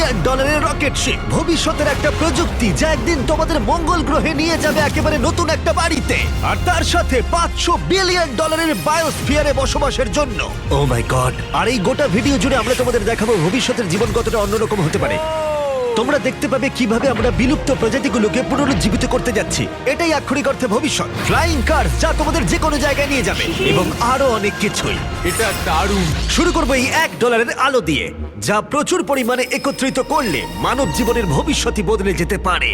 $1 billion rocket ship, ভবিষ্যতের একটা প্রযুক্তি যা একদিন তোমাদের মঙ্গল গ্রহে নিয়ে যাবে একেবারে নতুন একটা বাড়িতে, আর তার সাথে $500 বিলিয়ন বায়োস্ফিয়ারে বসবাসের জন্য। ও মাই গড! আর এই গোটা ভিডিও জুড়ে আমরা তোমাদের দেখাবো ভবিষ্যতের জীবন কতটা অন্যরকম হতে পারে। তোমরা দেখতে পাবে কিভাবে আমরা বিলুপ্ত প্রজাতিগুলোকে পুনরুজ্জীবিত করতে যাচ্ছি। এটাই আক্ষরিক অর্থে ভবিষ্যৎ। ফ্লাইং কার যা তোমাদের যে কোনো জায়গায় নিয়ে যাবে, এবং আরো অনেক কিছুই। এটা দারুণ। শুরু করবো এই $1 আলো দিয়ে, যা প্রচুর পরিমাণে একত্রিত করলে মানব জীবনের ভবিষ্যৎই বদলে যেতে পারে,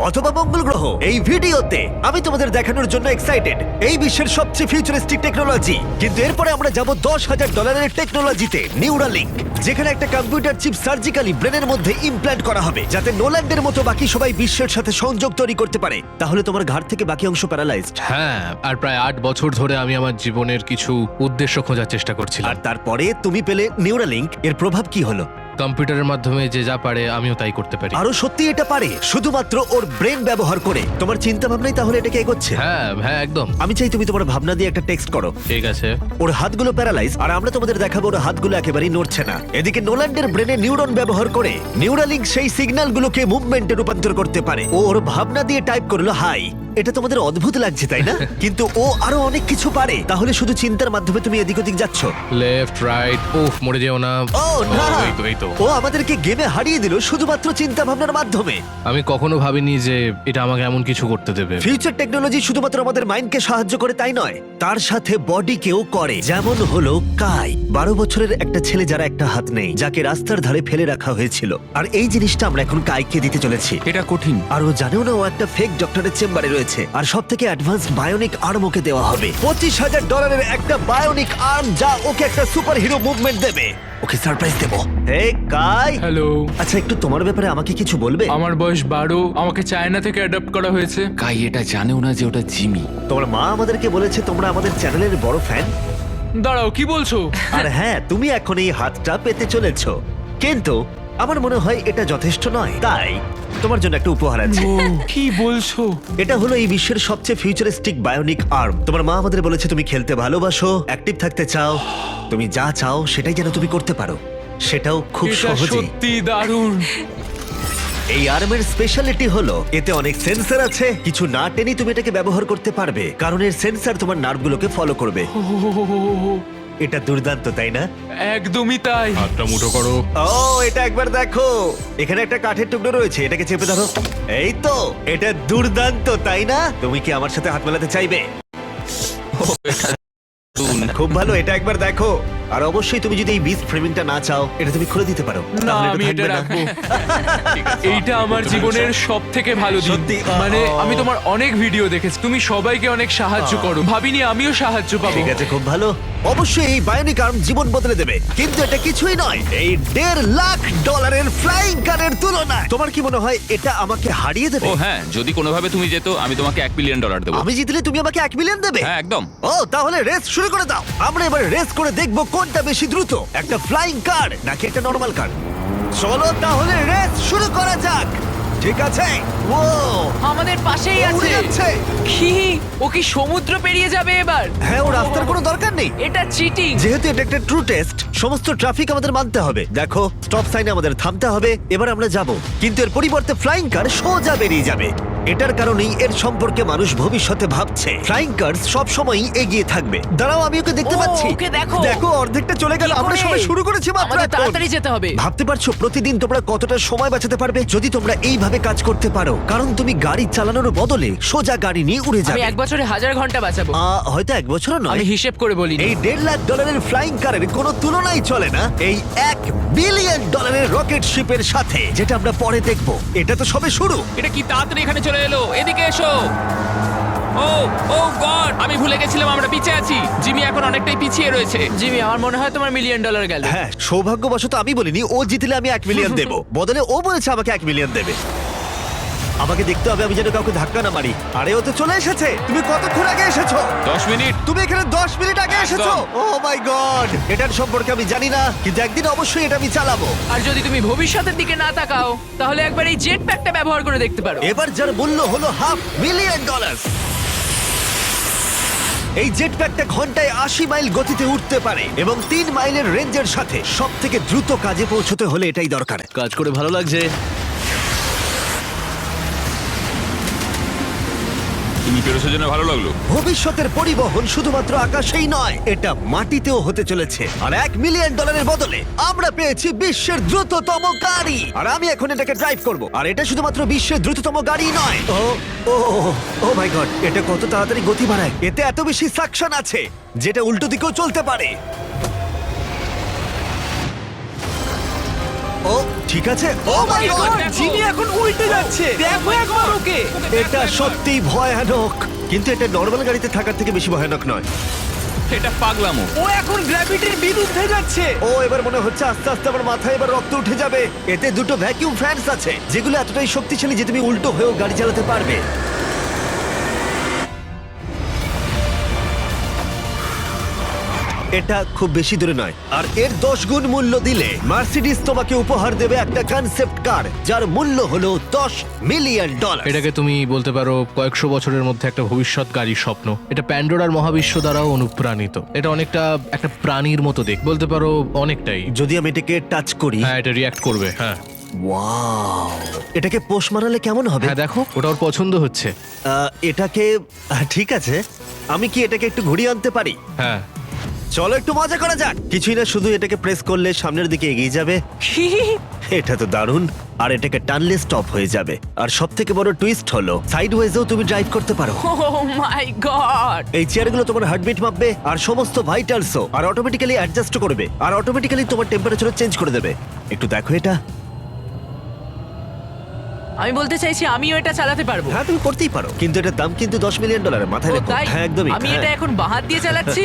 অথবা মঙ্গল গ্রহ। এই ভিডিওতে আমি তোমাদের দেখানোর জন্য এক্সাইটেড এই বিশ্বের সবচেয়ে ফিউচারিস্টিক টেকনোলজি। কিন্তু এরপরে আমরা যাব $10,000 টেকনোলজিতে, নিউরালিঙ্ক, যেখানে একটা কম্পিউটার চিপ সার্জিক্যালি ব্রেনের মধ্যে ইমপ্ল্যান্ট করা হবে, যাতে নোল্যান্ডের মতো বাকি সবাই বিশ্বের সাথে সংযোগ তৈরি করতে পারে। তাহলে তোমার ঘাড় থেকে বাকি অংশ প্যারালাইজড। হ্যাঁ, আর প্রায় 8 বছর ধরে আমি আমার জীবনের কিছু উদ্দেশ্য খোঁজার চেষ্টা করছিলাম। আর তারপরে তুমি পেলে নিউরালিঙ্ক। এর প্রভাব কি হলো? কম্পিউটারের মাধ্যমে যে যা পারে আমিও তাই করতে পারি। আরো সত্যি এটা পারে, শুধুমাত্র ওর ব্রেন ব্যবহার করে। তোমার চিন্তা ভাবনাই তাহলে এটাকে এগোচ্ছে। হ্যাঁ হ্যাঁ, একদম। আমি চাই তুমি তোমার ভাবনা দিয়ে একটা টেক্সট করো। ঠিক আছে। ওর হাতগুলো প্যারালাইজ, আর আমরা তোমাদের দেখাবো ওর হাতগুলো একেবারেই নড়ছে না। এদিকে নোল্যান্ডের ব্রেনে নিউরন ব্যবহার করে নিউরালিঙ্ক সেই সিগন্যালগুলোকে মুভমেন্টে রূপান্তর করতে পারে। ও ওর ভাবনা দিয়ে টাইপ করলো হাই। এটা তোমাদের অদ্ভুত লাগছে তাই না? কিন্তু ও আরো অনেক কিছু পারে। তাহলে শুধু চিন্তার মাধ্যমে তুমি এদিক ওদিক যাচ্ছ। লেফট রাইট, উফ, মরে যেও না। ও না, এই তো। ও আমাদেরকে গেমে হারিয়ে দিল শুধুমাত্র চিন্তা ভাবনার মাধ্যমে। আমি কখনো ভাবিনি যে এটা আমাকে এমন কিছু করতে দেবে। ফিউচার টেকনোলজি শুধুমাত্র আমাদের মাইন্ডকে সাহায্য করে তাই নয়, তার সাথে বডিকেও করে। যেমন হলো কাই, 12 বছরের একটা ছেলে যারা একটা হাত নেই, যাকে রাস্তার ধারে ফেলে রাখা হয়েছিল। আর এই জিনিসটা আমরা এখন কাইকে দিতে চলেছি। এটা কঠিন। আর ও জানেও না ও একটা ফেক ডক্টরের চেম্বারে রয়েছে। আর সব থেকে অ্যাডভান্সড বায়োনিক আর্ম ওকে দেওয়া হবে। $25,000 একটা বায়োনিক আর্ম, যা ওকে একটা সুপার হিরো মুভমেন্ট দেবে। ওকে সারপ্রাইজ দেবো। হে কাই। হ্যালো, আচ্ছা, একটু তোমার ব্যাপারে আমাকে কিছু বলবে? আমার বয়স 12। আমাকে চায়না থেকে অ্যাডাপ্ট করা হয়েছে। কাই এটা জানেও না যে ওটা জিমি। তোমার মা আমাদেরকে বলেছে তোমরা আমাদের চ্যানেলের বড় ফ্যান। দাঁড়াও, কি বলছো? আর হ্যাঁ, তুমি এখন এই হাতটা পেতে চলেছো, কিন্তু আমার মনে হয় এটা যথেষ্ট নয়। তাই তোমার জন্য একটা উপহার আছে। ও, কি বলছো? এটা হলো এই বিশ্বের সবচেয়ে ফিউচারিস্টিক বায়োনিক আর্ম। তোমার মা আমাদের বলেছে তুমি খেলতে ভালোবাসো, অ্যাক্টিভ থাকতে চাও, তুমি যা চাও সেটাই যেন তুমি করতে পারো, সেটাও খুব এটা সহজে। সত্যি দারুণ। এই আর্মের স্পেশালিটি হলো এতে অনেক সেন্সর আছে। কিছু না টেনে তুমি এটাকে ব্যবহার করতে পারবে, কারণ এর সেন্সর তোমার নার্ভগুলোকে ফলো করবে। এটা দুর্দান্ত, তাই না? একদমই তাই। হাতটা মুঠো করো। ও, এটা একবার দেখো। এখানে একটা কাঠের টুকরো রয়েছে, এটাকে চেপে ধরো। এই তো, এটা দুর্দান্ত, তাই না? তুমি কি আমার সাথে হাত মেলাতে চাইবে? খুব ভালো, এটা একবার দেখো। আর অবশ্যই তুমি যদি এই বিচ ফ্রেমিংটা না চাও, এটা তুমি খুলে দিতে পারো। না, তাহলে আমি এটা থাকবে না। রাখবো। এইটা আমার জীবনের সব থেকে ভালো দিন। সত্যি, মানে আমি তোমার অনেক ভিডিও দেখেছি, তুমি সবাইকে অনেক সাহায্য করো। ভাবিনি আমিও সাহায্য পাবো। ঠিক আছে, খুব ভালো। অবশ্যই এই বায়োনিক আর্ম জীবন বদলে দেবে, কিন্তু এটা কিছুই নয় এই $1.5 ফ্লাইং কারের তুলনায়। তোমার কি মনে হয় এটা আমাকে হারিয়ে দেবে? ও হ্যাঁ, যদি কোনোভাবে তুমি যেত আমি তোমাকে $1 বিলিয়ন দেবো। আমি জিতলে তুমি আমাকে $1 মিলিয়ন দেবে? হ্যাঁ একদম। ও, তাহলে রেস শুরু করে দাও। আমরা এবার রেস করে দেখবো কোনটা বেশি দ্রুত, একটা ফ্লাইং কার নাকি একটা নরমাল কার। চলো তাহলে রেস শুরু করা যাক। ঠিক আছে। ও, আমাদের পাশেই ও উড়ে আছে। যাচ্ছে। কি? ও কি সমুদ্র পেরিয়ে যাবে এবার? হ্যাঁ, ও রাস্তার কোনো দরকার নেই। এটা চিটিং। যেহেতু এটা একটা ট্রু টেস্ট, সমস্ত ট্রাফিক আমাদের মানতে হবে। দেখো, স্টপ সাইনে আমাদের থামতে হবে। এবার আমরা যাব, কিন্তু এর পরিবর্তে ফ্লাইং কার সোজা বেরিয়ে যাবে। এটার কারণেই এর সম্পর্কে মানুষ ভবিষ্যতে ভাবছে ফ্লাইং কার সব সময়ই এগিয়ে থাকবে। দাঁড়াও, আমি ওকে দেখতে ও, পাচ্ছি। ওকে দেখো। দেখো, অর্ধেকটা চলে গেল। কি আমরা করে? সবাই শুরু করেছি মাত্র আমাদের এখন। তাড়াতাড়ি যেতে হবে। ভাবতে পারছো প্রতিদিন তোমরা কতটা সময় বাঁচাতে পারবে যদি তোমরা এইভাবে কাজ করতে পারো? কারণ তুমি গাড়ি চালানোর বদলে সোজা গাড়ি নিয়ে উড়ে আমি যাবে। 1 বছরে 1000 ঘন্টা বাঁচাবো। হয়তো 1 বছরও নয়। আমি হিসেব করে বলি। এই $1.5 ফ্লাইং কারের কোনো তুলনাই চলে না এই $1 বিলিয়ন রকেট শিপের সাথে, যেটা আমরা পরে দেখব। এটা তো সবে শুরু। এটা কি তাড়াতাড়ি এখানে চলে এলো? এদিকে এসো। ও ও গড, আমি ভুলে গেছিলাম আমরা পিছিয়ে আছি। জিমি এখন অনেকটাই পিছিয়ে রয়েছে। জিমি, আমার মনে হয় তোমার $1 মিলিয়ন গেল। হ্যাঁ, সৌভাগ্যবশত আমি বলিনি ও জিতলে আমি $1 মিলিয়ন দেব, বদলে ও বলেছে আমাকে $1 মিলিয়ন দেবে। আমাকে দেখতে হবে আমি যেন কাউকে ধাক্কা না মারি। আরে, ও তো চলে এসেছে। তুমি কতক্ষণ আগে এসেছো? 10 মিনিট। তুমি এখানে 10 মিনিট আগে এসেছো? ও মাই গড! এটার সম্পর্কে আমি জানি না, কিন্তু একদিন অবশ্যই এটা আমি চালাবো। আর যদি তুমি ভবিষ্যতের দিকে না তাকাও, তাহলে একবার এই জেট প্যাকটা ব্যবহার করে দেখতে পারো। এবার যার মূল্য হলো $500 মিলিয়ন। এই জেট প্যাকটা ঘন্টায় 80 মাইল গতিতে উঠতে পারে এবং 3 মাইলের রেঞ্জের সাথে সব থেকে দ্রুত কাজে পৌঁছতে হলে এটাই দরকার। কাজ করে ভালো লাগছে। তুমি পেরেছো জেনে ভালো লাগলো। ভবিষ্যতের পরিবহন শুধুমাত্র আকাশেই নয়, এটা মাটিতেও হতে চলেছে। আর $1 মিলিয়ন বদলে আমরা পেয়েছি বিশ্বের দ্রুততম গাড়ি, আর আমি এখন এটাকে ড্রাইভ করব। আর এটা শুধুমাত্র বিশ্বের দ্রুততম গাড়ি নয়, ও মাই গড, এটা কত তাড়াতাড়ি গতি বাড়ায়! এতে এত বেশি সাকশন আছে যেটা উল্টো দিকেও চলতে পারে। ও ঠিক আছে, ও মাই গড, জিমি এখন উল্টে যাচ্ছে, দেখো একবার ওকে। এটা সত্যি ভয়ানক, কিন্তু এটা নর্মাল গাড়িতে থাকার থেকে বেশি ভয়ানক নয়। এটা পাগলামো। ও এখন গ্র্যাভিটির বিরুদ্ধে যাচ্ছে। ও এবার মনে হচ্ছে আস্তে আস্তে আমার মাথায় এবার রক্ত উঠে যাবে। এতে দুটো ভ্যাকিউম ফ্যানস আছে যেগুলো এতটাই শক্তিশালী যে তুমি উল্টো হয়েও গাড়ি চালাতে পারবে। এটা খুব বেশি দূরে নয়, আর এর 10 গুণ মূল্য দিলে মার্সিডিজ তোমাকে উপহার দেবে একটা কনসেপ্ট কার যার মূল্য হলো $10 মিলিয়ন। এটাকে তুমি বলতে পারো কয়েকশো বছরের মধ্যে একটা ভবিষ্যৎ গাড়ির স্বপ্ন। এটা প্যান্ডোরার মহাবিশ্ব দ্বারাও অনুপ্রাণিত। এটা অনেকটা একটা প্রাণীর মতো দেখ, বলতে পারো অনেকটাই। যদি আমি এটাকে টাচ করি, হ্যাঁ, এটা রিয়াক্ট করবে। হ্যাঁ ওয়াও, এটাকে পোষ মানালে কেমন হবে? হ্যাঁ, দেখো ওটা ওর পছন্দ হচ্ছে। এটাকে ঠিক আছে, আমি কি এটাকে একটু ঘুরিয়ে আনতে পারি? হ্যাঁ, চলো একটু মজা করা যাক। কিছুই না, শুধু এটাকে প্রেস করলে সামনের দিকে এগিয়ে যাবে। এটা তো দারুণ। আর এটাকে টানলে স্টপ হয়ে যাবে। আর সব থেকে বড় টুইস্ট হলো সাইড ওয়েজেও তুমি ড্রাইভ করতে পারো। ও মাই গড। এই চেয়ারগুলো তোমার হার্টবিট মাপবে আর সমস্ত ভাইটালসও, আর অটোমেটিক্যালি অ্যাডজাস্ট করবে, আর অটোমেটিক্যালি তোমার টেম্পারেচার চেঞ্জ করে দেবে। একটু দেখো এটা। আমি বলতে চাইছি আমিও এটা চালাতে পারবো। হ্যাঁ, তুমি করতেই পারো, কিন্তু এটার দাম কিন্তু $10 মিলিয়ন, মাথায় ও রেখো। তাই? হ্যাঁ, একদমই। আমি হ্যাঁ। এটা এখন বাহাত দিয়ে চালাচ্ছি।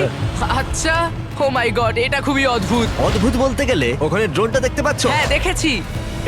আচ্ছা, ও মাই গড, এটা খুবই অদ্ভুত। অদ্ভুত বলতে গেলে ওখানে ড্রোনটা দেখতে পাচ্ছ? হ্যাঁ, দেখেছি।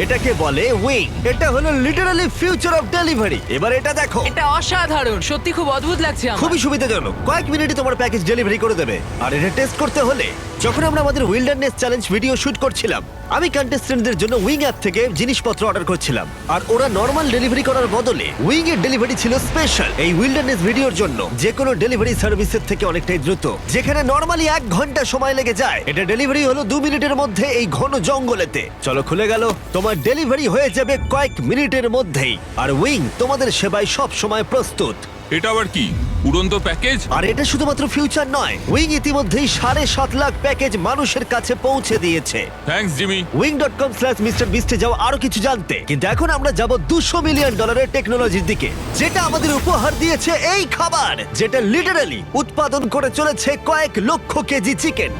এটাকে বলে উইং। এটা হলো লিটারালি ফিউচার অফ ডেলিভারি। এবার এটা দেখো, এটা অসাধারণ, সত্যি খুব অদ্ভুত লাগছে আমার। খুবই সুবিধাজনক। কয়েক মিনিটে তোমার প্যাকেজ ডেলিভারি করে দেবে। আর এটা টেস্ট করতে হলে, যখন আমরা আমাদের উইল্ডারনেস চ্যালেঞ্জ ভিডিও শুট করছিলাম, আমি কন্টেস্টেন্টদের জন্য উইং অ্যাপ থেকে জিনিসপত্র অর্ডার করছিলাম, আর ওরা নর্মাল ডেলিভারি করার বদলে উইং এর ডেলিভারি ছিল স্পেশাল। এই উইল্ডারনেস ভিডিওর জন্য যে কোনো ডেলিভারি সার্ভিসের থেকে অনেকটাই দ্রুত। যেখানে নর্মালি 1 ঘন্টা সময় লেগে যায়, এটা ডেলিভারি হলো 2 মিনিটের মধ্যে এই ঘন জঙ্গলেতে। চলো, খুলে গেল, তোমার ডেলিভারি হয়ে যাবে কয়েক মিনিটের মধ্যেই। আর উইং তোমাদের সেবায় সব সময় প্রস্তুত। এটা আবার কি উড়ন্ত প্যাকেজ? আর এটা শুধুমাত্র ফিউচার নয়, উইং ইতিমধ্যেই 7.5 লাখ প্যাকেজ মানুষের কাছে পৌঁছে দিয়েছে। Thanks Jimmy. wing.com/MrBeast এ যাও আরো কিছু জানতে। কিন্তু এখন আমরা যাব $200 মিলিয়ন টেকনোলজির দিকে, যেটা আমাদের উপহার দিয়েছে এই খাবার, যেটা লিটারালি উৎপাদন করে চলেছে কয়েক লক্ষ কেজি চিকেন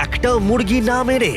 একটাও মুরগি না মেরে,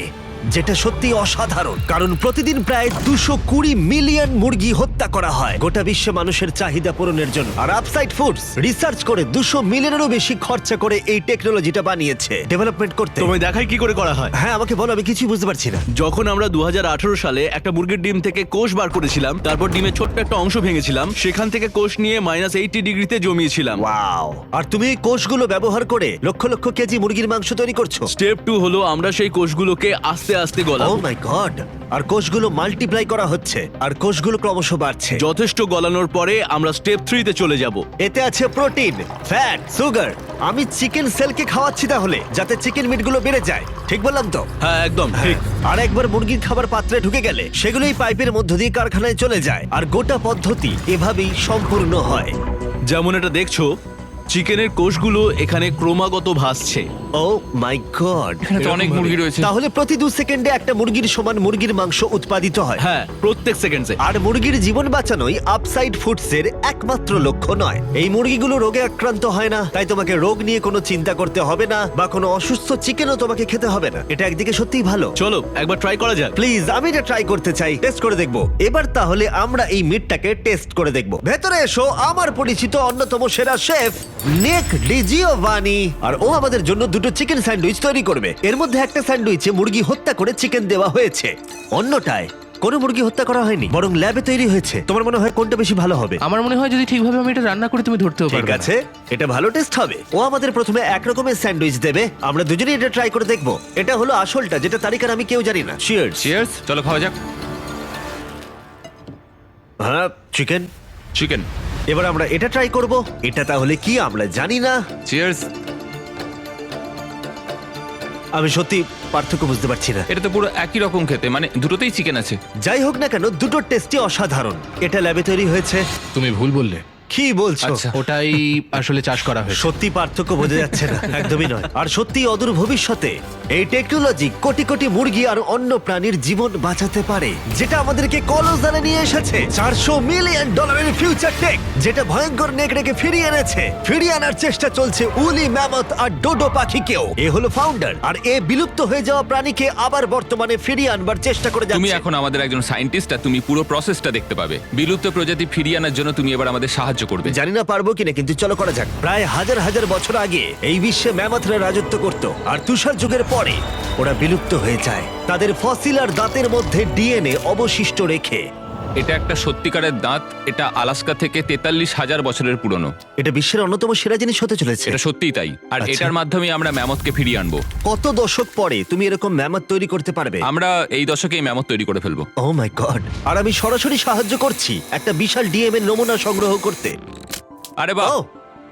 যেটা সত্যি অসাধারণ। কারণ প্রতিদিন প্রায় 220 মিলিয়ন মুরগি হত্যা করা হয় গোটা বিশ্বে মানুষের চাহিদা পূরণের জন্য। আর আপসাইড ফুডস রিসার্চ করে 200 মিলিয়নেরও বেশি খরচা করে এই টেকনোলজিটা বানিয়েছে, ডেভেলপমেন্ট করতে। তোমায় দেখাই কি করে করা হয়। হ্যাঁ, আমাকে বলো, আমি কিছুই বুঝতে পারছি না। যখন আমরা 2018 সালে একটা মুরগির ডিম থেকে কোষ বার করেছিলাম, তারপর ডিমের ছোট্ট একটা অংশ ভেঙেছিলাম, সেখান থেকে কোষ নিয়ে -80 ডিগ্রিতে জমিয়েছিলাম। ওয়াও! আর তুমি এই কোষগুলো ব্যবহার করে লক্ষ লক্ষ কেজি মুরগির মাংস তৈরি করছো। স্টেপ 2 হলো আমরা সেই কোষগুলোকে আস্তে আস্তে ও গলাবো। মাই গড! আর কোষগুলো মাল্টিপ্লাই করা হচ্ছে, আর কোষগুলো ক্রমশ বাড়ছে। যথেষ্ট গলানোর পরে আমরা স্টেপ 3 তে চলে যাব। এতে আছে প্রোটিন, ফ্যাট, সুগার। আমি চিকেন সেলকে খাওয়াচ্ছি তাহলে, যাতে চিকেন মিটগুলো বেড়ে যায়। ঠিক বললাম তো? হ্যাঁ, একদম ঠিক। আর একবার মুরগির খাবার পাত্রে ঢুকে গেলে সেগুলোই পাইপের মধ্য দিয়ে কারখানায় চলে যায়, আর গোটা পদ্ধতি এভাবেই সম্পূর্ণ হয়। যেমন এটা দেখছো, চিকেনের কোষগুলো এখানে ক্রমাগত ভাসছে। ও মাই গড! এখানে তো অনেক মুরগি রয়েছে। তাহলে প্রতি 2 সেকেন্ডে একটা মুরগির সমান মুরগির মাংস উৎপাদিত হয়। হ্যাঁ, প্রত্যেক সেকেন্ডে। আর মুরগির জীবন বাঁচানোই আপসাইড ফুডসের একমাত্র লক্ষ্য নয়। এই মুরগিগুলো রোগে আক্রান্ত হয় না, তাই তোমাকে রোগ নিয়ে কোনো চিন্তা করতে হবে না, বা কোনো অসুস্থ চিকেনও তোমাকে খেতে হবে না। এটা একদিকে সত্যিই ভালো। চলো একবার ট্রাই করা যাক। প্লিজ, আমি এটা ট্রাই করতে চাই, টেস্ট করে দেখবো। এবার তাহলে আমরা এই মিটটাকে টেস্ট করে দেখবো। ভেতরে এসো আমার পরিচিত অন্যতম সেরা শেফ নিক ডিজিওভানি, আর ও আমাদের জন্য দুটো চিকেন স্যান্ডউইচ তৈরি করবে। এর মধ্যে একটা স্যান্ডউইচে মুরগি হত্যা করে চিকেন দেওয়া হয়েছে, অন্যটায় কোনো মুরগি হত্যা করা হয়নি, বরং ল্যাবে তৈরি হয়েছে। তোমার মনে হয় কোনটা বেশি ভালো হবে? আমার মনে হয় যদি ঠিকভাবে আমি এটা রান্না করি তুমি ধরতেও ঠিক পারবে না। আছে, এটা ভালো টেস্ট হবে। ও আমাদের প্রথমে এক রকমের স্যান্ডউইচ দেবে, আমরা দুজনেই এটা ট্রাই করে দেখবো। এটা হলো আসলটা, যেটা তারিকার আমি কেউ জানি না। চিয়ার্স। চিয়ার্স, চলো খাওয়া যাক। হ্যাঁ, চিকেন। চিকেন। এবার আমরা এটা ট্রাই করব। এটা তাহলে কি আমরা জানি না। চিয়ার্স। আমি সত্যি পার্থক্য বুঝতে পারছি না। এটা তো পুরো একই রকম খেতে, মানে দুটোতেই চিকেন আছে। যাই হোক না কেন, দুটো টেস্টই অসাধারণ। এটা ল্যাবে তৈরি হয়েছে। তুমি ভুল বললে, কি বলছো? আচ্ছা। ওটাই আসলে চাষ করা হয়েছে। সত্যি পার্থক্য বোঝা যাচ্ছে না, একদমই নয়। আর সত্যি অদূর ভবিষ্যতে এই টেকনোলজি কোটি কোটি মুরগি আর অন্য প্রাণীর জীবন বাঁচাতে পারে, যেটা আমাদেরকে কলজালে নিয়ে এসেছে। $400 মিলিয়ন ফিউচার টেক, যেটা ভয়ঙ্কর নেকড়েকে ফিরিয়ে এনেছে। ফিরিয়ে আনার চেষ্টা চলছে উলি ম্যামথ আর ডোডো পাখিকেও। এ হলো ফাউন্ডার, আর এ বিলুপ্ত হয়ে যাওয়া প্রাণীকে আবার বর্তমানে ফিরিয়ে আনবার চেষ্টা করে তুমি যাচ্ছে। এখন আমাদের একজন সায়েন্টিস্ট, আর তুমি পুরো প্রসেসটা দেখতে পাবে। বিলুপ্ত প্রজাতি ফিরিয়ে আনার জন্য তুমি এবার আমাদের সাহায্য করবে। জানি না পারবো কিনা, কিন্তু চলো করা যাক। প্রায় হাজার হাজার বছর আগে এই বিশ্বে ম্যামথরা রাজত্ব করত, আর তুষার যুগের পরে ওরা বিলুপ্ত হয়ে যায়, তাদের ফসিল আর দাঁতের মধ্যে ডিএনএ অবশিষ্ট রেখে। এটা একটা সত্যিকারের দাঁত। এটা আলাস্কা থেকে 43,000 বছরের পুরনো। এটা বিশ্বের অন্যতম সেরা জিনিস হতে চলেছে। এটা সত্যিই তাই। আর আচ্ছা। এটার মাধ্যমে আমরা ম্যামথকে ফিরিয়ে আনবো। কত দশক পরে তুমি এরকম ম্যামথ তৈরি করতে পারবে? আমরা এই দশকেই ম্যামথ তৈরি করে ফেলবো। ও মাই গড! আর আমি সরাসরি সাহায্য করছি একটা বিশাল ডিএনএ নমুনা সংগ্রহ করতে। আরে বাহ, ও,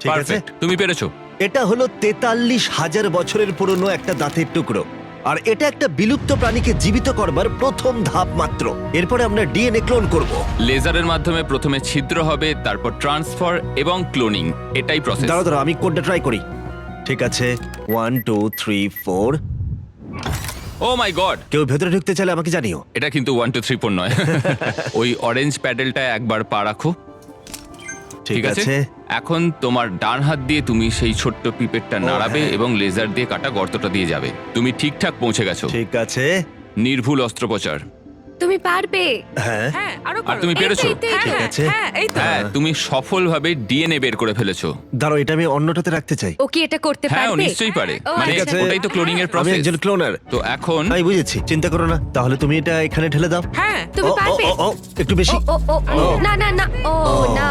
ঠিক আছে। পারফেক্ট, তুমি পেরেছো। এটা হলো 43,000 বছরের পুরনো একটা দাঁতের টুকরো, আর এটা একটা বিলুপ্ত প্রাণীকে জীবিত করবার প্রথম ধাপ মাত্র। এরপরে আমরা ডিএনএ ক্লোন করব। লেজারের মাধ্যমে প্রথমে ছিদ্র হবে, তারপর ট্রান্সফার এবং ক্লোনিং। এটাই প্রসেস। দাঁড়াও দাঁড়াও, আমি কোডটা ট্রাই করি। ঠিক আছে, 1 2 3 4। ও মাই গড, কেউ ভেতরে ঢুকতে চাইলে আমাকে জানিও। এটা কিন্তু 1 2 3 4 নয়। ওই অরেঞ্জ প্যাডেলটা একবার পা রাখো। ঠিক আছে, এখন তোমার ডান হাত দিয়ে তুমি সেই ছোট্ট পিপেটটা নাড়াবে হ্যাঁ। এবং লেজার দিয়ে কাটা গর্তটা দিয়ে যাবে। তুমি ঠিকঠাক পৌঁছে গেছো। ঠিক আছে। নির্ভুল অস্ত্রোপচার। তুমি পারবে। হ্যাঁ, হ্যাঁ আরো আর তুমি পেরেছো। ঠিক আছে। হ্যাঁ এই তো। হ্যাঁ, তুমি সফলভাবে ডিএনএ বের করে ফেলেছো। দাঁড়াও, এটা আমি অন্যটাতে রাখতে চাই। ও কি এটা করতে হ্যাঁ, ও পারবে? নিশ্চয়ই পারে। ও, মানে ঠিক আছে। ওটাই তো ক্লোনিং এর আমি প্রসেস। একজন ক্লোনার। তো এখন আমি বুঝেছি, চিন্তা করো না। তাহলে তুমি এটা এখানে ঢেলে দাও। হ্যাঁ তুমি ও, ও, পারবে। ও, ও, একটু বেশি। ও ও ও, না না না, ও না।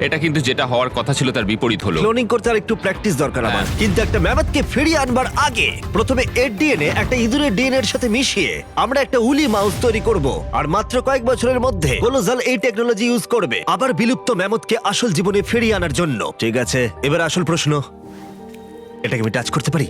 এটা কিন্তু যেটা হওয়ার কথা ছিল তার বিপরীত হলো। ক্লোনিং করতে আর একটু প্র্যাকটিস দরকার আমার। হ্যাঁ। কিন্তু একটা ম্যামথকে ফিরিয়ে আনবার আগে প্রথমে এর ডিএনএ একটা ইঁদুরের ডিএনএ এর সাথে মিশিয়ে আমরা একটা উলি মাউস তৈরি করব। আর মাত্র কয়েক বছরের মধ্যে কোলোজাল এই টেকনোলজি ইউজ করবে আবার বিলুপ্ত ম্যামথকে আসল জীবনে ফিরিয়ে আনার জন্য। ঠিক আছে, এবার আসল প্রশ্ন, এটাকে আমি টাচ করতে পারি?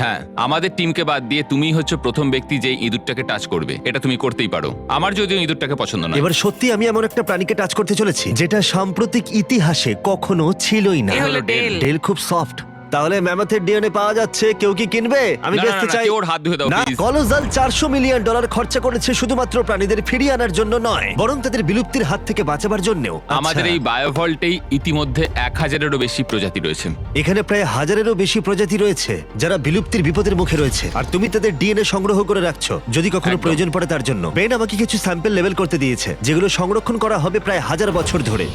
হ্যাঁ, আমাদের টিমকে বাদ দিয়ে তুমিই হচ্ছে প্রথম ব্যক্তি যে ইঁদুরটাকে টাচ করবে। এটা তুমি করতেই পারো। আমার যদিও ইঁদুরটাকে পছন্দ নয়। এবার সত্যি আমি এমন একটা প্রাণীকে টাচ করতে চলেছি যেটা সাম্প্রতিক ইতিহাসে কখনো ছিলই না। এ হলো ডেল। ডেল খুব সফট। তাহলে ম্যামথের ডিএনএ পাওয়া যাচ্ছে, কেউ কি কিনবে? আমি না, বেচতে না, না, চাই। কেউ ওর হাত ধুয়ে দাও, না, please। কলোজাল $400 মিলিয়ন খরচা করেছে শুধুমাত্র প্রাণীদের ফিরিয়ে আনার জন্য নয়, বরং তাদের বিলুপ্তির হাত থেকে বাঁচাবার জন্যও। আমাদের আচ্ছা, এই বায়োভল্টেই ইতিমধ্যে 1000-এরও বেশি প্রজাতি রয়েছে। এখানে প্রায় 1000-এরও বেশি প্রজাতি রয়েছে যারা বিলুপ্তির বিপদের মুখে রয়েছে, আর তুমি তাদের ডিএনএ সংগ্রহ করে রাখছো যদি কখনো একদম। প্রয়োজন পড়ে তার জন্য। বেন আমাকে কিছু স্যাম্পল লেভেল করতে দিয়েছে যেগুলো সংরক্ষণ করা হবে প্রায় 1000 বছর ধরে।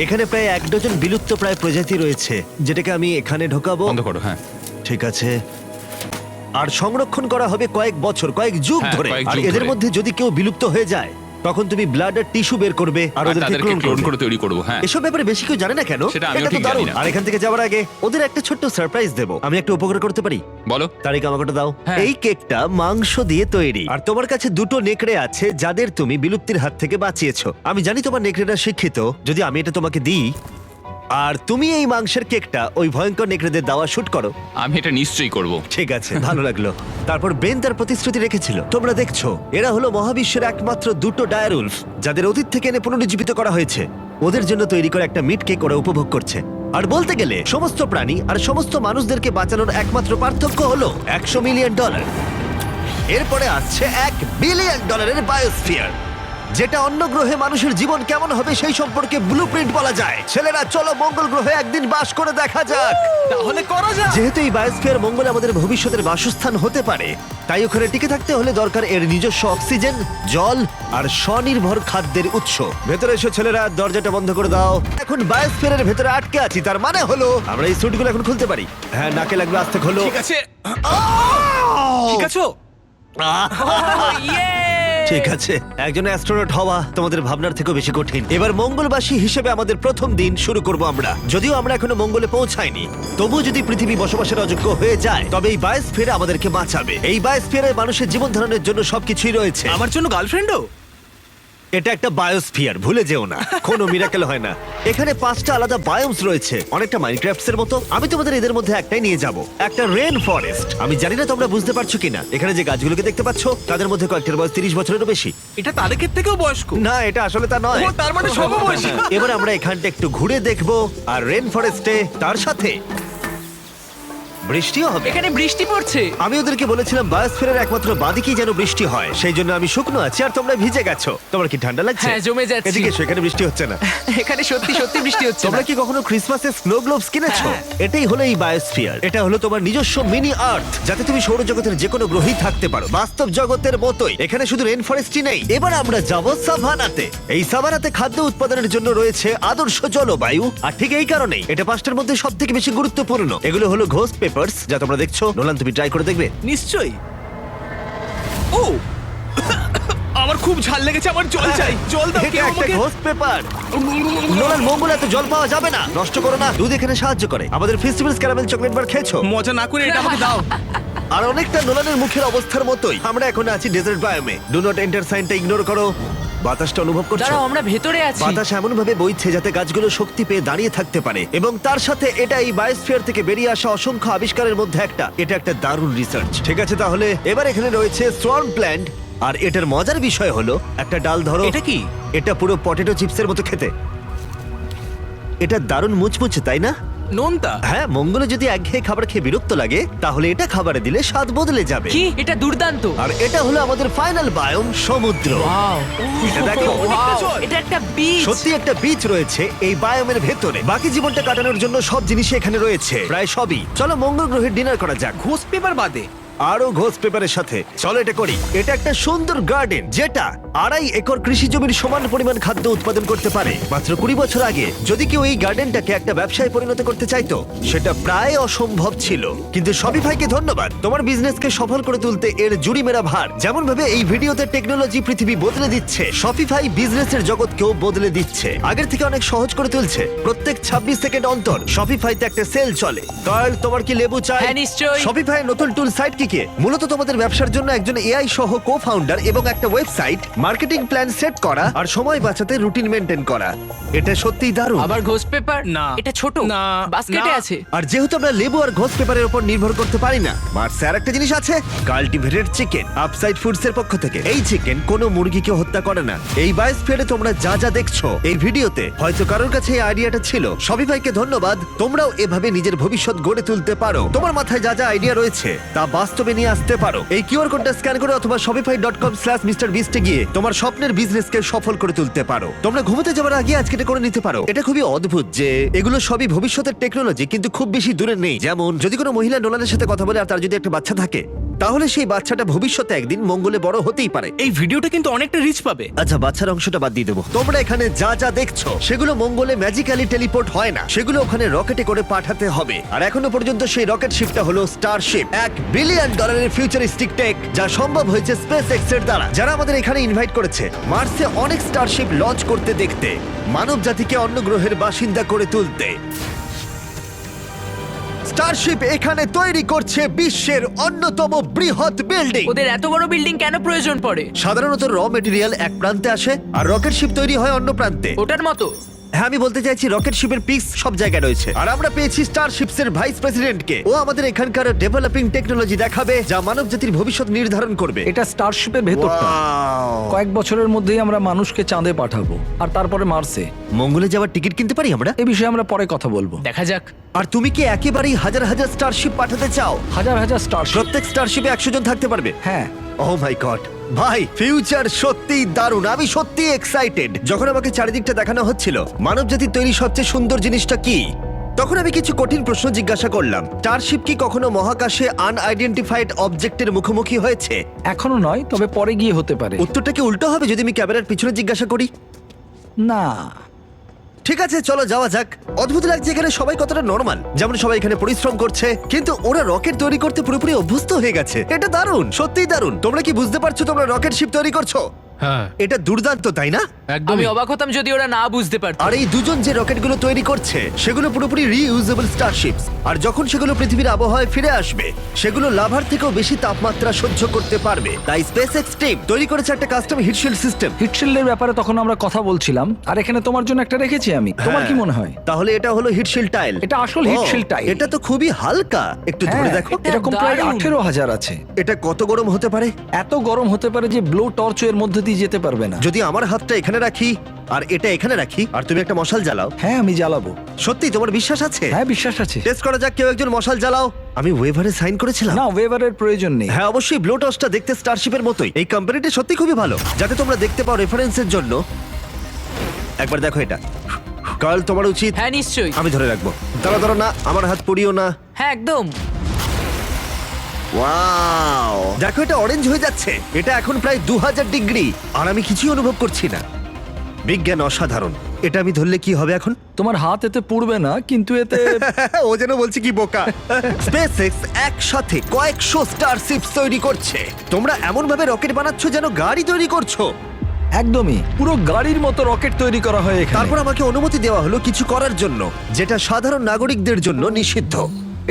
এখানে প্রায় 1 ডজন বিলুপ্ত প্রায় প্রজাতি রয়েছে, যেটাকে আমি এখানে ঢোকাবো। বন্ধ করো। হ্যাঁ, ঠিক আছে। আর সংরক্ষণ করা হবে কয়েক বছর, কয়েক যুগ হ্যাঁ, ধরে। কয়েক আর যুগ এদের ধরে। মধ্যে যদি কেউ বিলুপ্ত হয়ে যায় তখন তুমি ব্লাড আর টিস্যু বের করবে আর আর ওদেরকে তাদেরকে ক্লোন ক্লোন করবে। করে তৈরি করবো। হ্যাঁ, এসব ব্যাপারে বেশি কেউ জানে না কেন? সেটা আমিও এটা তো ঠিক জানি দারুণ। না। আর এখান থেকে যাওয়ার আগে ওদের একটা ছোট্ট সারপ্রাইজ দেবো। আমি একটা উপকার করতে পারি? বলো। তারিখ আমাকে ওটা দাও। হ্যাঁ। এই কেকটা মাংস দিয়ে তৈরি, আর তোমার কাছে দুটো নেকড়ে আছে যাদের তুমি বিলুপ্তির হাত থেকে বাঁচিয়েছো। আমি জানি তোমার নেকড়েরা শিক্ষিত। যদি আমি এটা তোমাকে দিই আর তুমি এই মাংসের কেকটা ওই ভয়ঙ্কর নেকড়েদের দাওয়া শুট করো। আমি এটা নিশ্চয়ই করব। ঠিক আছে, ভালো লাগলো। তারপর বেন তার প্রতিশ্রুতি রেখেছিল। তোমরা দেখছো, এরা হলো মহাবিশ্বের একমাত্র দুটো ডায়ার উলফ যাদের অতীত থেকে এনে পুনরুজ্জীবিত করা হয়েছে। ওদের জন্য তৈরি করা একটা মিট কেক ওরা উপভোগ করছে। আর বলতে গেলে সমস্ত প্রাণী আর সমস্ত মানুষদেরকে বাঁচানোর একমাত্র পার্থক্য হলো $100 মিলিয়ন। এরপরে আসছে $1 বিলিয়ন বায়োস্ফিয়ার, যেটা অন্য গ্রহে মানুষের জীবন কেমন হবে সেই সম্পর্কে ব্লুপ্রিন্ট বলা যায়। ছেলেরা, চলো মঙ্গল গ্রহে একদিন বাস করে দেখা যাক। তাহলে করা যাক। যেহেতু এই বায়োস্ফিয়ার মঙ্গলে আমাদের ভবিষ্যতের বাসস্থান হতে পারে, তাই ওখানে টিকে থাকতে হলে দরকার এর নিজস্ব অক্সিজেন, জল আর স্বনির্ভর খাদ্যের উৎস। ভেতরে এসো ছেলেরা, দরজাটা বন্ধ করে দাও। এখন বায়োস্ফিয়ারের ভেতরে আটকে আছি, তার মানে হলো আমরা এই স্যুটগুলো এখন খুলতে পারি। হ্যাঁ, নাকে লাগবে, আস্তে খোলো। ঠিক আছে, ঠিক আছে। ঠিক আছে, একজন অ্যাস্ট্রোনট হওয়া তোমাদের ভাবনার থেকেও বেশি কঠিন। এবার মঙ্গলবাসী হিসেবে আমাদের প্রথম দিন শুরু করব আমরা। যদিও আমরা এখনো মঙ্গলে পৌঁছাইনি, তবুও যদি পৃথিবী বসবাসের অযোগ্য হয়ে যায় তবে এই বায়োস্ফিয়ার আমাদেরকে বাঁচাবে। এই বায়োস্ফিয়ারে মানুষের জীবন ধারণের জন্য সবকিছুই রয়েছে। আমার জন্য গার্লফ্রেন্ডও? এটা একটা বায়োস্ফিয়ার, ভুলে যেও না, কোনো মিরাকেল হয় না। এখানে 5টা আলাদা বায়োমস রয়েছে, অনেকটা মাইনক্রাফটস এর মতো। আমি তোমাদের এদের মধ্যে একটাই নিয়ে যাব, একটা রেন ফরেস্ট। আমি জানি না তোমরা বুঝতে পারছো কিনা, এখানে যে গাছগুলোকে দেখতে পাচ্ছ তাদের মধ্যে কয়েকটার বয়স 30 বছরেরও বেশি। এটা তাদেকের থেকেও বয়স্ক। না, এটা আসলে তা নয়। ও, তার মানে সমবয়সী। এবার আমরা এখানটা একটু ঘুরে দেখব, আর রেন ফরেস্টে তার সাথে বৃষ্টিও হবে। এখানে বৃষ্টি পড়ছে। আমি ওদেরকে বলেছিলাম বায়োস্ফিয়ারের একমাত্র বাদিকেই যেন বৃষ্টি হয়, সেই জন্য আমি শুকনো আছি আর তোমরা ভিজে গেছো। তোমার কি ঠান্ডা লাগছে? হ্যাঁ, জমে যাচ্ছি। এদিকে এসো, এখানে বৃষ্টি হচ্ছে না। এখানে সত্যি সত্যি বৃষ্টি হচ্ছে তোমরা না। কি কখনো ক্রিসমাসে স্নো গ্লোবস কিনেছো? হ্যাঁ। এটাই হলো এই বায়োস্ফিয়ার। এটা হলো তোমার নিজস্ব মিনি আর্থ, যাতে তুমি সৌরজগতের যে কোনো গ্রহেই থাকতে পারো, বাস্তব জগতের মতোই। এখানে শুধু রেন ফরেস্টই নেই, এবার আমরা যাব সাভানাতে। এই সাভানাতে খাদ্য উৎপাদনের জন্য রয়েছে আদর্শ জলবায়ু, আর ঠিক এই কারণেই এটা 5টার মধ্যে সবথেকে বেশি গুরুত্বপূর্ণ। এগুলো হলো ঘোস্ট পেপারস, যা তোমরা দেখছো। নোলান, তুমি ট্রাই করে দেখবে? নিশ্চয়ই। ও আমার খুব ঝাল লেগেছে, আমার জল চাই, জল দাও এটা কেউ একটা আমাকে। Ghost paper. নোলান, মঙ্গলে এত জল পাওয়া যাবে না, নষ্ট করো না। দুধ এখানে সাহায্য করে। আমাদের ফেস্টিভ্যালস ক্যারামেল চকলেট বার খেয়েছো? মজা না করে এটা আমাকে দাও। আর অনেকটা নোলানের মুখের অবস্থার মতোই আমরা এখন আছি ডেজার্ট বায়োমে। ডু নট এন্টার সাইনটা ইগনোর করো। বাতাসটা অনুভব করছো? দাঁড়াও, আমরা ভেতরে আছি। বাতাস এমন ভাবে বইছে যাতে গাছগুলো শক্তি পেয়ে দাঁড়িয়ে থাকতে পারে, এবং তার সাথে এটা এই বায়োস্ফিয়ার থেকে বেরিয়ে আসা অসংখ্য আবিষ্কারের মধ্যে একটা। এটা একটা দারুণ রিসার্চ। ঠিক আছে, তাহলে এবার এখানে রয়েছে সোয়ার্ম প্ল্যান্ট, আর এটার মজার বিষয় হলো একটা ডাল ধরো। এটা কি? এটা পুরো পটেটো চিপসের মতো খেতে। এটা দারুণ মুচমুচে, তাই না? নোনতা। হ্যাঁ, মঙ্গলে যদি একঘেয়ে খাবার খেয়ে বিরক্ত লাগে, তাহলে এটা খাবারে দিলে স্বাদ বদলে যাবে। কি, এটা দুর্দান্ত। আর এটা হলো আমাদের ফাইনাল বায়োম, সমুদ্র। ওয়াও, এটা দেখো, ওয়াও, এটা একটা বিচ। সত্যি একটা বিচ রয়েছে এই বায়োমের ভেতরে। বাকি জীবনটা কাটানোর জন্য সব জিনিসই এখানে রয়েছে, প্রায় সবই। চলো মঙ্গল গ্রহে ডিনার করা যাক। ঘোষ পেপার বাদে আরো ঘোষ পেপারের সাথে চলো এটা করি। এটা একটা সুন্দর গার্ডেন, যেটা 2.5 একর কৃষি জমির সমান পরিমাণ খাদ্য উৎপাদন করতে পারে। মাত্র 20 বছর আগে যদি কেউ এই গার্ডেনটাকে একটা ব্যবসায় পরিণত করতে চাইতো, সেটা প্রায় অসম্ভব ছিল। কিন্তু শপিফাইকে ধন্যবাদ, তোমার বিজনেসকে সফল করে তুলতে এর জুড়ি মেরা ভার। যেমন ভাবে এই ভিডিওতে টেকনোলজি পৃথিবী বদলে দিচ্ছে, শপিফাই বিজনেসের জগৎকেও বদলে দিচ্ছে। আগের থেকে অনেক সহজ করে তুলছে। প্রত্যেক 26 সেকেন্ড অন্তর শপিফাইতে একটা সেল চলে। কার্ল, তোমার কি লেবু চাই? হ্যাঁ, নিশ্চয়ই। শপিফাই নতুন টুল সাইট কি মূলত তোমাদের ব্যবসার জন্য একজন এআই সহ কো-ফাউন্ডার এবং একটা ওয়েবসাইট, মার্কেটিং প্ল্যান সেট করা আর সময় বাঁচাতে রুটিন মেনটেন করা। এটা সত্যিই দারুণ। আবার ঘোস্ট পেপার? না। এটা ছোট। না। বাস্কেটে না। আছে। আর যেহেতু আমরা লেবু আর ঘোষ পেপারের উপর নির্ভর করতে পারি না, মার্সে আর একটা জিনিস আছে, কাল্টিভেটেড চিকেন, আপসাইড ফুডস এর পক্ষ থেকে। এই চিকেন কোনো মুরগিকে হত্যা করে না। এই বায়োস্ফিয়ারে তোমরা যা যা দেখছো এই ভিডিওতে, হয়তো কারোর কাছে এই আইডিয়াটা ছিল। শপিফাইকে ধন্যবাদ, তোমরাও এভাবে নিজের ভবিষ্যৎ গড়ে তুলতে পারো। তোমার মাথায় যা যা আইডিয়া রয়েছে তা বাস্তবে নিয়ে আসতে পারো। এই কিউআর কোডটা স্ক্যান করে অথবা shopify.com/mrbeast এ গিয়ে তোমার স্বপ্নের বিজনেসকে সফল করে তুলতে পারো। তোমরা ঘুমোতে যাওয়ার আগে আজকে এটা করে নিতে পারো। এটা খুবই অদ্ভুত যে এগুলো সবই ভবিষ্যতের টেকনোলজি, কিন্তু খুব বেশি দূরে নেই। যেমন যদি কোনো মহিলা নোলানের সাথে কথা বলে আর তার যদি একটা বাচ্চা থাকে, তাহলে সেই বাচ্চাটা ভবিষ্যতে একদিন মঙ্গলে বড় হতেই পারে। এই ভিডিওটা কিন্তু অনেকটা রিচ পাবে। আচ্ছা, বাচ্চার অংশটা বাদ দিয়ে দেবো। তোমরা এখানে যা যা দেখছো সেগুলো মঙ্গলে ম্যাজিক্যালি টেলিপোর্ট হয় না, সেগুলো ওখানে রকেটে করে পাঠাতে হবে। আর এখনো পর্যন্ত সেই রকেট শিপটা হলো স্টারশিপ, $1 বিলিয়ন ফিউচারিস্টিক টেক, যা সম্ভব হয়েছে স্পেস এক্স এর দ্বারা, যারা আমাদের এখানে ইনভাইট করেছে মার্সে অনেক স্টারশিপ লঞ্চ করতে দেখতে, মানব জাতিকে অন্য গ্রহের বাসিন্দা করে তুলতে। স্টারশিপ এখানে তৈরি করছে বিশ্বের অন্যতম বৃহৎ বিল্ডিং। ওদের এত বড় বিল্ডিং কেন প্রয়োজন পড়ে? সাধারণত র মেটেরিয়াল এক প্রান্তে আসে আর রকেট শিপ তৈরি হয় অন্য প্রান্তে। ওটার মতো? হ্যাঁ, আমি বলতে চাইছি রকেট শিপের পিক্স সব জায়গায় রয়েছে। আর আমরা পেয়েছি স্টারশিপস এর ভাইস প্রেসিডেন্টকে। ও আমাদের এখানকার ডেভেলপিং টেকনোলজি দেখাবে, যা মানব জাতির ভবিষ্যৎ নির্ধারণ করবে। এটা স্টারশিপের ভেতরটা। Wow! কয়েক বছরের মধ্যেই আমরা মানুষকে চাঁদে পাঠাবো, আর তারপরে মার্সে। মঙ্গলে যাওয়ার টিকিট কিনতে পারি আমরা? এ বিষয়ে আমরা পরে কথা বলবো। দেখা যাক। আর তুমি কি একেবারেই হাজার হাজার স্টারশিপ পাঠাতে চাও? হাজার হাজার স্টারশিপ। প্রত্যেক স্টারশিপে 100 জন থাকতে পারবে? হ্যাঁ। ও মাই গড, ভাই ফিউচার সত্যিই দারুণ। আমি সত্যিই এক্সাইটেড। যখন আমাকে চারিদিকটা দেখানো হচ্ছিল মানবজাতির তৈরি সবচেয়ে সুন্দর জিনিসটা কি, তখন আমি কিছু কঠিন প্রশ্ন জিজ্ঞাসা করলাম। স্টারশিপ কি কখনো মহাকাশে আনআইডেন্টিফাইড অবজেক্টের মুখোমুখি হয়েছে? এখনো নয়, তবে পরে গিয়ে হতে পারে। উত্তরটা কি উল্টো হবে যদি আমি ক্যামেরার পিছনে জিজ্ঞাসা করি? না। ঠিক আছে, চলো যাওয়া যাক। অদ্ভুত লাগছে এখানে সবাই কতটা নরমাল, যেমন সবাই এখানে পরিশ্রম করছে, কিন্তু ওরা রকেট তৈরি করতে পুরোপুরি অভ্যস্ত হয়ে গেছে। এটা দারুণ, সত্যিই দারুণ। তোমরা কি বুঝতে পারছো তোমরা রকেট শিপ তৈরি করছো? হ্যাঁ এটা দুর্দান্ত, তাই না? একদম আমি অবাক হতাম যদি ওরা না বুঝতে পারতো। আর এই দুজন যে রকেটগুলো তৈরি করছে সেগুলো পুরোপুরি রিইউজেবল স্টারশিপস, আর যখন সেগুলো পৃথিবীর আবহাওয়ায় ফিরে আসবে সেগুলো লাভার থেকেও বেশি তাপমাত্রা সহ্য করতে পারবে। তাই স্পেসএক্স টিম তৈরি করেছে একটা কাস্টম হিটশিল্ড সিস্টেম। হিটশিল্ডের ব্যাপারে তখন আমরা কথা বলছিলাম, আর এখানে তোমার জন্য একটা রেখেছি আমি। তোমার কি মনে হয়? তাহলে এটা হলো হিটশিল্ড টাইল। এটা আসল heat shield tile। এটা তো খুবই হালকা, একটু ধরে হ্যাঁ, দেখো। এরকম প্রায় দারুণ। 18,000 আছে। এটা কত গরম হতে পারে? এত গরম হতে পারে যে ব্লো টর্চ এর মধ্যে দিয়ে যেতে পারবে না। যদি আমার হাতটা এখানে রাখি আর এটা এখানে রাখি আর তুমি একটা মশাল জ্বালাও, হ্যাঁ আমি জ্বালাবো। সত্যি তোমার বিশ্বাস আছে? হ্যাঁ বিশ্বাস আছে। টেস্ট করা যাক, কেউ একজন মশাল জ্বালাও। আমি ওয়েভারে সাইন করেছিলাম। না ওয়েভারের প্রয়োজন নেই। হ্যাঁ অবশ্যই, ব্লো টসটা দেখতে স্টারশিপের মতোই। এই কোম্পানিটা সত্যি খুবই ভালো, যাতে তোমরা দেখতে পাও রেফারেন্সের জন্য। একবার দেখো এটা। কার্ল, তোমার উচিত। হ্যাঁ নিশ্চয়ই। আমি ধরে রাখবো। দাঁড়া দাঁড়া, না আমার হাত পুড়িও না। হ্যাঁ একদম। ওয়াও, দেখো এটা অরেঞ্জ হয়ে যাচ্ছে। এটা এখন প্রায় 2000 ডিগ্রি আর আমি কিছুই অনুভব করছি না। বিজ্ঞান অসাধারণ। এটা আমি ধরলে কি হবে এখন? তোমার হাত এতে পুড়বে না, কিন্তু এতে ও যেন বলছি কি বোকা। স্পেসএক্স একসাথে কয়েকশো স্টারশিপস তৈরি করছে। তোমরা এমন ভাবে রকেট বানাচ্ছ যেন গাড়ি তৈরি করছো। একদমই পুরো গাড়ির মতো রকেট তৈরি করা হয় এখানে। তারপর আমাকে অনুমতি দেওয়া হলো কিছু করার জন্য, যেটা সাধারণ নাগরিকদের জন্য নিষিদ্ধ।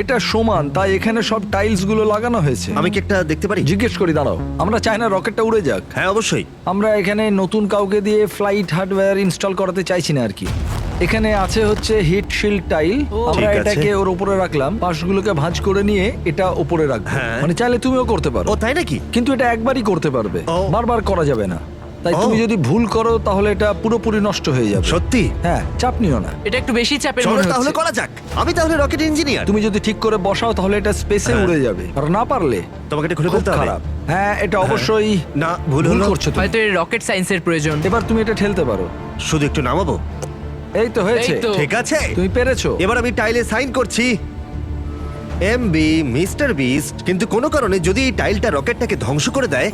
এটা সমান, তাই এখানে সব টাইলস গুলো লাগানো হয়েছে। আমি কি একটা দেখতে পারি? জিজ্ঞেস করি, দাঁড়াও। আমরা চাই না রকেটটা উড়ে যাক। হ্যাঁ অবশ্যই। আমরা এখানে নতুন কাউকে দিয়ে ফ্লাইট হার্ডওয়্যার ইনস্টল করাতে চাইছি না আর কি। এখানে আছে হচ্ছে হিট শিল্ড টাইল। আমরা ঠিক আছে। এটাকে ওর উপরে রাখলাম, পাশগুলোকে ভাঁজ করে নিয়ে এটা উপরে রাখবো। হ্যাঁ। মানে চাইলে তুমিও করতে পারো, ও তাই নাকি? কিন্তু এটা একবারই করতে পারবে, ও। বারবার করা যাবে না। তাই ও। তুমি যদি ভুল করো তাহলে এটা পুরোপুরি নষ্ট হয়ে যাবে। সত্যি? হ্যাঁ, চাপ নিও না। এটা একটু বেশি চাপের চলো মনে তাহলে হচ্ছে। করা যাক। আমি তাহলে রকেট ইঞ্জিনিয়ার। তুমি যদি ঠিক করে বসাও তাহলে এটা স্পেসে হ্যাঁ। উড়ে যাবে, আর না পারলে তোমাকে এটা খুলে খুব ফেলতে হবে। খারাপ। হ্যাঁ, এটা অবশ্যই না, ভুল ভুল হলো। করছো তুমি। হয়তো এর রকেট সায়েন্সের প্রয়োজন। এবার তুমি এটা ঠেলতে পারো। শুধু একটু নামাবো। এই তো হয়েছে। এই তো। ঠিক আছে, তুমি পেরেছো। এবার আমি টাইলে সাইন করছি। MB mister beast. কিন্তু কোনো কারণে যদি এই টাইলটা রকেটটাকে ধ্বংস করে দেয়,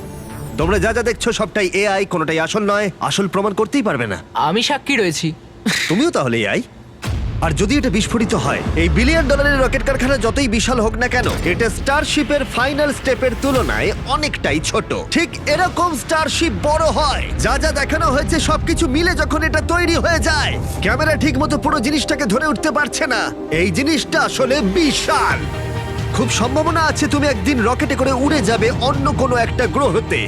তোমরা যা যা দেখছো সবটাই এআই, কোনোটাই আসল নয়। আসল প্রমাণ করতেই পারবে না। আমি সাক্ষী রয়েছি। তুমিও তাহলে এআই। আর যদি এটা বিস্ফোরিত হয়, এই $1 বিলিয়ন রকেট কারখানা যতই বিশাল হোক না কেন, এটা স্টারশিপের ফাইনাল স্টেপের তুলনায় অনেকটাই ছোট। ঠিক এরকম স্টারশিপ বড় হয়। যা যা দেখানো হয়েছে সবকিছু মিলে যখন এটা তৈরি হয়ে যায়, ক্যামেরা ঠিকমতো পুরো জিনিসটাকে ধরে উঠতে পারছে না। এই জিনিসটা আসলে বিশাল। খুব সম্ভাবনা আছে তুমি একদিন রকেটে করে উড়ে যাবে অন্য কোনো একটা গ্রহতে।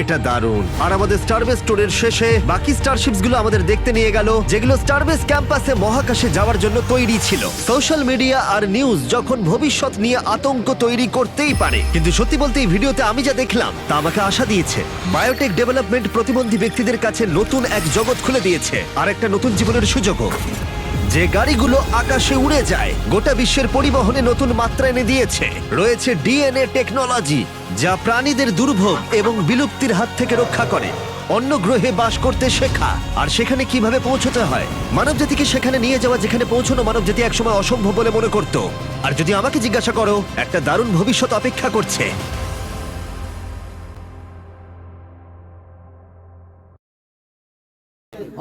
এটা দারুণ। আর আমাদের স্টারবেস ট্যুরের শেষে বাকি স্টারশিপস গুলো আমাদের দেখতে নিয়ে গেল, যেগুলো স্টারবেস ক্যাম্পাসে মহাকাশে যাওয়ার জন্য তৈরি ছিল। সোশ্যাল মিডিয়া আর নিউজ যখন ভবিষ্যৎ নিয়ে আতঙ্ক তৈরি করতেই পারে, কিন্তু সত্যি বলতে এই ভিডিওতে আমি যা দেখলাম তা আমাকে আশা দিয়েছে। বায়োটেক ডেভেলপমেন্ট প্রতিবন্ধী ব্যক্তিদের কাছে নতুন এক জগৎ খুলে দিয়েছে, আর একটা নতুন জীবনের সুযোগও। যে গাড়িগুলো আকাশে উড়ে যায়, গোটা বিশ্বের পরিবহনে নতুন মাত্রা এনে দিয়েছে। রয়েছে ডিএনএ টেকনোলজি, যা প্রাণীদের দুর্ভোগ এবং বিলুপ্তির হাত থেকে রক্ষা করে। অন্য গ্রহে বাস করতে শেখা, আর সেখানে কিভাবে পৌঁছতে হয়। মানবজাতিকে সেখানে নিয়ে যাওয়া, যেখানে পৌঁছানো মানবজাতি একসময় অসম্ভব বলে মনে করত। আর যদি আমাকে জিজ্ঞাসা করো, একটা দারুণ ভবিষ্যৎ অপেক্ষা করছে।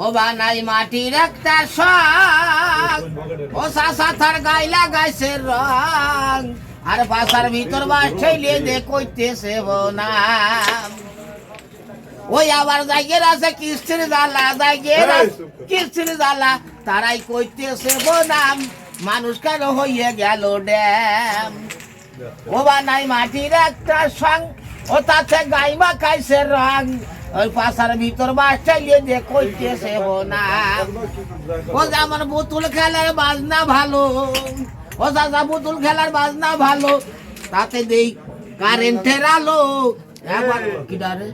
ও বানাই মাটির একটা শাক, ও সাসাথার গাইলা গাইছে রং, আর বাসার ভিতর বাস ঠেলে দে কইতেছে বনাম। ওই আবার জায়গের আছে কিস্তির জ্বালা, জায়গের কিস্তির জ্বালা, তারাই কইতেছে বনাম। মানুষ কেন হইয়ে গেল ড্যাম। ও বানাই মাটির একটা সং, ও তাতে গাইমা খাইছে রং, ওই পাশার ভিতর বাস চাইলে যে কইতেছে না। ও যে আমার বোতল খেলার বাজনা ভালো, ও দাদা বোতল খেলার বাজনা ভালো, তাতে দেই কারেন্টের আলো। এবার কি ডারে